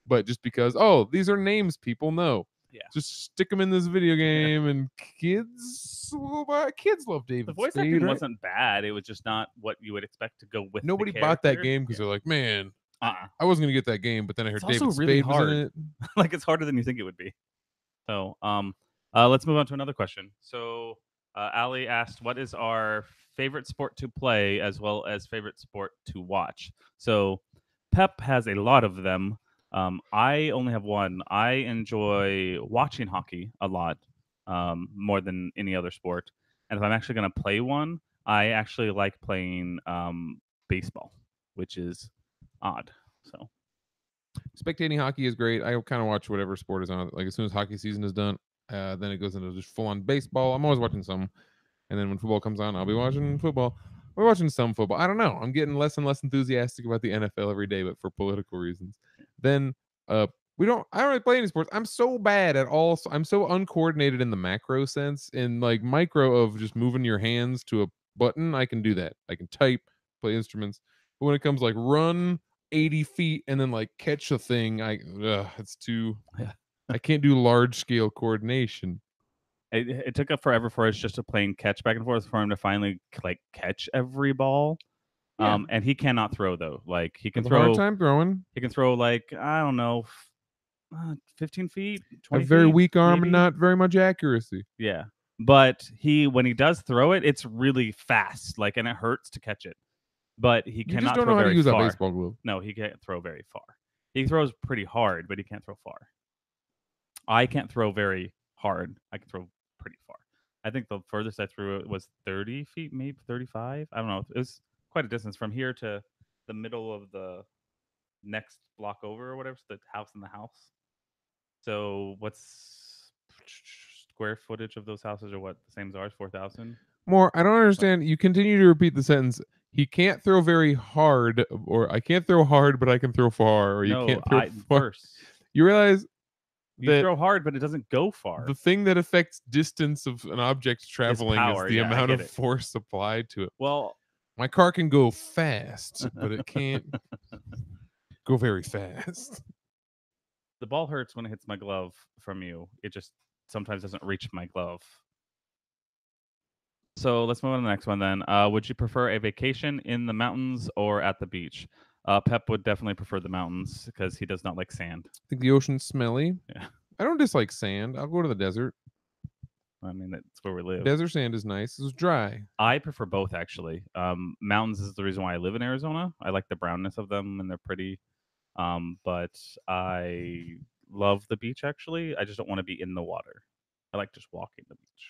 S2: but just because, oh, these are names people know.
S1: Yeah.
S2: Just stick them in this video game, and kids will buy. Kids love
S1: The
S2: David
S1: voice
S2: Spade,
S1: acting
S2: right?
S1: wasn't bad. It was just not what you would expect to go with
S2: Nobody
S1: the
S2: bought that
S1: character.
S2: game because they're like, man,
S1: Uh-uh.
S2: I wasn't gonna get that game, but then I heard
S1: It's also
S2: David
S1: really
S2: Spade was in
S1: hard.
S2: it.
S1: Like it's harder than you think it would be. So, let's move on to another question. So, Ali asked, "What is our favorite sport to play, as well as favorite sport to watch?" So, Pep has a lot of them. I only have one. I enjoy watching hockey a lot, more than any other sport. And if I'm actually going to play one, I actually like playing baseball, which is odd. So,
S2: Spectating hockey is great. I kind of watch whatever sport is on. Like as soon as hockey season is done, then it goes into just full on baseball. I'm always watching some, and then when football comes on, I'll be watching football. We're watching some football. I don't know. I'm getting less and less enthusiastic about the NFL every day, but for political reasons. Then we don't. I don't really play any sports. I'm so bad at all. I'm so uncoordinated in the macro sense. In like micro of just moving your hands to a button, I can do that. I can type, play instruments. But when it comes like run 80 feet and then like catch a thing, it's too.
S1: yeah.
S2: I can't do large scale coordination.
S1: It took up forever for us just to playing catch back and forth for him to finally like catch every ball.
S2: Yeah,
S1: And he cannot throw though. Like he can
S2: have a hard
S1: throw.
S2: time throwing.
S1: He can throw like I don't know, 15 feet,
S2: A
S1: 20
S2: very
S1: feet,
S2: weak arm and
S1: maybe.
S2: not very much accuracy.
S1: Yeah, but when he does throw it, it's really fast. Like and it hurts to catch it. But he
S2: You just
S1: cannot
S2: don't
S1: throw
S2: know how to
S1: very
S2: use a
S1: far.
S2: baseball glove.
S1: No, he can't throw very far. He throws pretty hard, but he can't throw far. I can't throw very hard. I can throw pretty far. I think the furthest I threw it was 30 feet, maybe 35. I don't know. It was quite a distance from here to the middle of the next block over or whatever. So the house in the house. So what's square footage of those houses, or what the same as ours? 4,000.
S2: More, I don't understand. You continue to repeat the sentence. He can't throw very hard, or I can't throw hard, but I can throw far, or you
S1: No,
S2: can't throw
S1: I
S2: far.
S1: verse.
S2: You realize
S1: You
S2: that
S1: throw hard, but it doesn't go far.
S2: the thing that affects distance of an object traveling
S1: power,
S2: is the
S1: yeah, I
S2: amount
S1: get
S2: of
S1: it.
S2: force applied to it.
S1: Well,
S2: My car can go fast, but it can't go very fast.
S1: the ball hurts when it hits my glove from you. It just sometimes doesn't reach my glove. So let's move on to the next one then. Would you prefer a vacation in the mountains or at the beach? Pep would definitely prefer the mountains because he does not like sand.
S2: I think the ocean's smelly.
S1: Yeah.
S2: I don't dislike sand. I'll go to the desert.
S1: I mean, that's where we live.
S2: Desert sand is nice. It's dry.
S1: I prefer both actually. Mountains is the reason why I live in Arizona. I like the brownness of them and they're pretty. But I love the beach actually. I just don't want to be in the water. I like just walking the beach.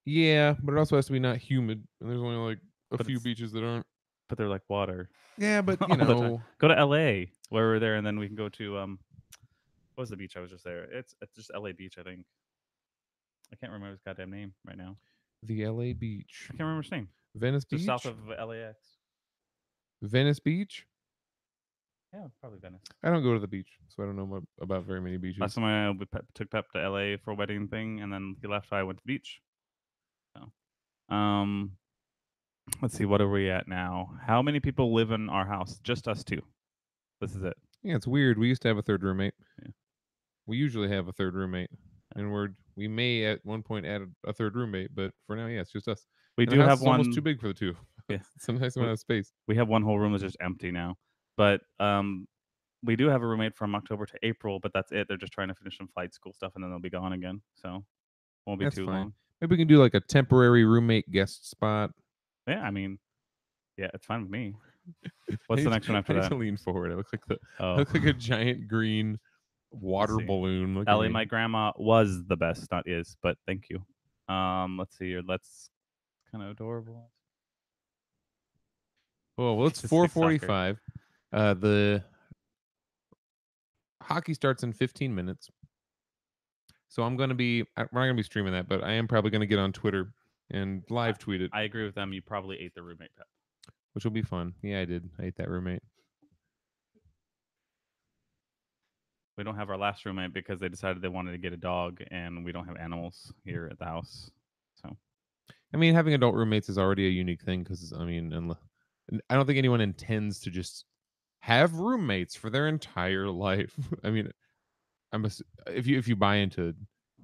S2: Yeah, but it also has to be not humid. And there's only like a
S1: But
S2: few
S1: it's-
S2: beaches that aren't.
S1: But they're like water.
S2: Yeah, but
S1: all
S2: you
S1: the time.
S2: know,
S1: Go to LA where we're there, and then we can go to what was the beach I was just there? It's just LA Beach, I think. I can't remember his goddamn name right now.
S2: the LA beach.
S1: I can't remember his name.
S2: Venice
S1: Just
S2: Beach?
S1: south of LAX.
S2: Venice Beach?
S1: Yeah, probably Venice.
S2: I don't go to the beach, so I don't know about very many beaches.
S1: Last time took Pep to LA for a wedding thing, and then he left. So I went to the beach. So, let's see. What are we at now? How many people live in our house? Just us two. This is it.
S2: Yeah, it's weird. We used to have a third roommate.
S1: Yeah.
S2: We usually have a third roommate. And we may at one point add a third roommate, but for now, yeah, it's just us.
S1: We
S2: And
S1: do
S2: the house
S1: have
S2: is
S1: one.
S2: almost too big for the two.
S1: Yeah.
S2: It's a nice amount of space.
S1: We have one whole room that's just empty now. But we do have a roommate from October to April, but that's it. They're just trying to finish some flight school stuff, and then they'll be gone again. So won't be
S2: That's
S1: too
S2: fine.
S1: long.
S2: Maybe we can do like a temporary roommate guest spot.
S1: Yeah, I mean, yeah, it's fine with me. What's the next one after
S2: I need
S1: that?
S2: to lean forward. I look like I
S1: Oh,
S2: look like a giant green water
S1: see.
S2: balloon. Look at
S1: Ellie,
S2: me.
S1: my grandma was the best, not is, but thank you. Let's see here. Let's kind of adorable.
S2: Oh, well, it's
S1: Just like soccer.
S2: 4:45. The hockey starts in 15 minutes. So we're not going to be streaming that, but I am probably going to get on Twitter and live tweet it,
S1: I agree with them. You probably ate the roommate pet.
S2: which will be fun. Yeah, I did. I ate that roommate.
S1: We don't have our last roommate because they decided they wanted to get a dog, and we don't have animals here at the house. So
S2: I mean, having adult roommates is already a unique thing because I mean, and I don't think anyone intends to just have roommates for their entire life. I mean, if you buy into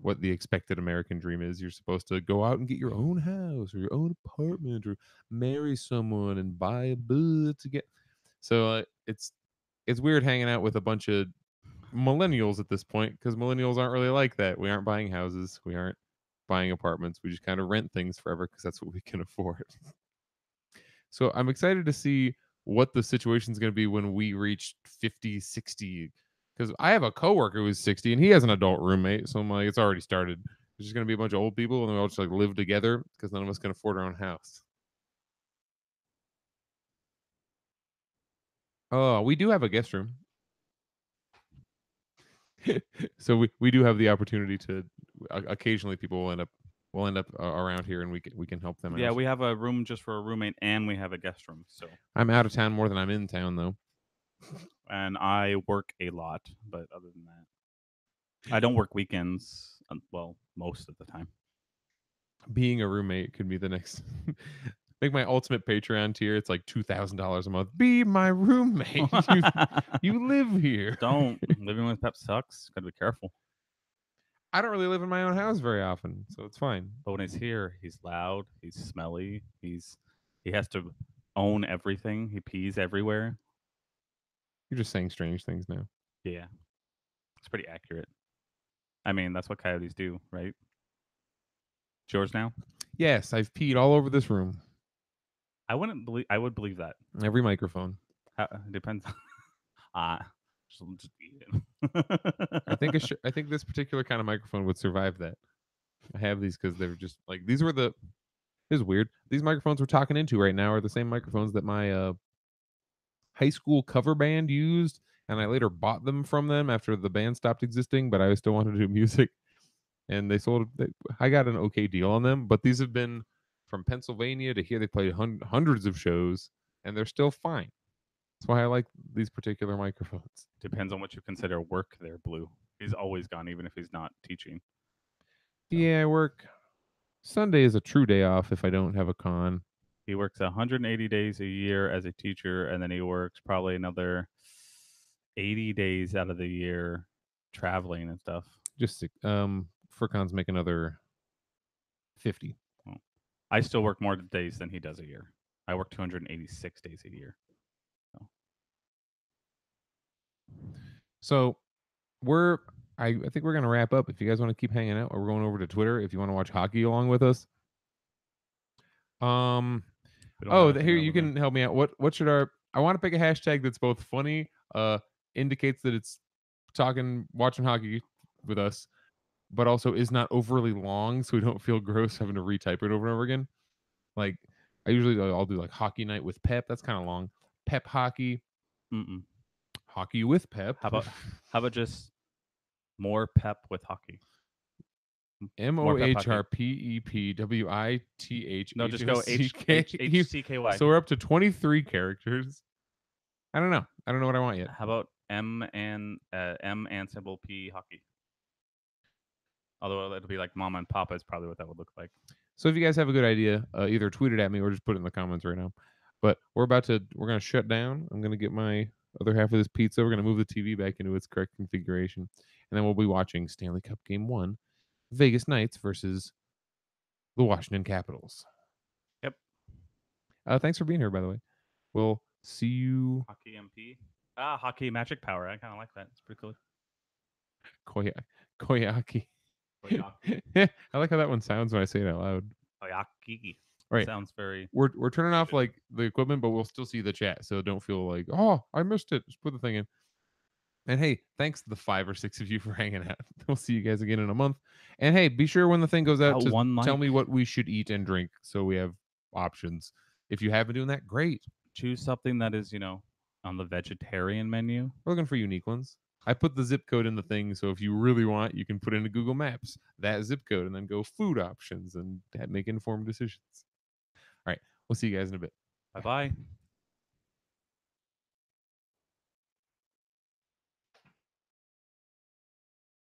S2: what the expected American dream is, you're supposed to go out and get your own house or your own apartment or marry someone and buy a boat to get. So it's weird hanging out with a bunch of millennials at this point because millennials aren't really like that. We aren't buying houses. We aren't buying apartments. We just kind of rent things forever because that's what we can afford. So I'm excited to see what the situation's going to be when we reach 50, 60. Because I have a coworker who's 60 and he has an adult roommate. So I'm like, it's already started. There's just going to be a bunch of old people and we all just like live together because none of us can afford our own house. Oh, we do have a guest room. So we do have the opportunity to occasionally people will end up around here and we can help them
S1: yeah,
S2: out.
S1: we have a room just for a roommate, and we have a guest room. So,
S2: I'm out of town more than I'm in town though.
S1: and I work a lot, but other than that, I don't work weekends. Well, most of the time.
S2: Being a roommate could be the next make my ultimate Patreon tier. It's like $2,000 a month. Be my roommate. You live here.
S1: Don't living with pets sucks. Gotta be careful.
S2: I don't really live in my own house very often, so it's fine.
S1: But when he's here, he's loud. He's smelly. He has to own everything. He pees everywhere.
S2: You're just saying strange things now.
S1: Yeah, it's pretty accurate. I mean, that's what coyotes do, right? It's yours now.
S2: Yes, I've peed all over this room.
S1: I wouldn't believe. I would believe that.
S2: Every microphone.
S1: Depends. Ah, just eat
S2: I think
S1: it.
S2: I think this particular kind of microphone would survive that. I have these because they're just like these were the. This is weird. These microphones we're talking into right now are the same microphones that my high school cover band used, and I later bought them from them after the band stopped existing. But I still wanted to do music, and I got an okay deal on them. But these have been from Pennsylvania to here. They played hundreds of shows, and they're still fine. That's why I like these particular microphones.
S1: Depends on what you consider work. There, Blue. He's always gone, even if he's not teaching.
S2: Yeah, I work. Sunday is a true day off if I don't have a con.
S1: He works 180 days a year as a teacher, and then he works probably another 80 days out of the year traveling and stuff.
S2: Just for cons make another 50.
S1: Well, I still work more days than he does a year. I work 286 days a year.
S2: So I think we're gonna wrap up. If you guys want to keep hanging out, or we're going over to Twitter if you want to watch hockey along with us. Here you can help me out. What should I want to pick a hashtag that's both funny, indicates that it's watching hockey with us, but also is not overly long, so we don't feel gross having to retype it over and over again. Like I'll do like hockey night with Pep. That's kind of long. Pep hockey.
S1: Mm-mm.
S2: Hockey with Pep.
S1: How about just more pep with hockey?
S2: MOHRPEPWITH.
S1: No, just go HCKY.
S2: So we're up to 23 characters. I don't know what I want yet.
S1: How about M and symbol P hockey? Although it'll be like Mama and Papa is probably what that would look like.
S2: So if you guys have a good idea, either tweet it at me or just put it in the comments right now. But we're gonna shut down. I'm gonna get my other half of this pizza. We're gonna move the TV back into its correct configuration, and then we'll be watching Stanley Cup Game 1, Vegas Knights versus the Washington Capitals.
S1: Yep.
S2: Thanks for being here, by the way. We'll see you.
S1: Hockey MP. Hockey magic power. I kind of like that. It's pretty cool.
S2: Koyaki. I like how that one sounds when I say it out loud.
S1: Koyaki.
S2: Right.
S1: Sounds very.
S2: We're turning off like the equipment, but we'll still see the chat, so don't feel like, oh, I missed it. Just put the thing in. And hey, thanks to the 5 or 6 of you for hanging out. We'll see you guys again in a month. And hey, be sure when the thing goes out to tell me what we should eat and drink, so we have options. If you have been doing that, great.
S1: Choose something that is, on the vegetarian menu.
S2: We're looking for unique ones. I put the zip code in the thing, so if you really want, you can put into Google Maps that zip code and then go food options and make informed decisions. All right, we'll see you guys in a bit.
S1: Bye-bye.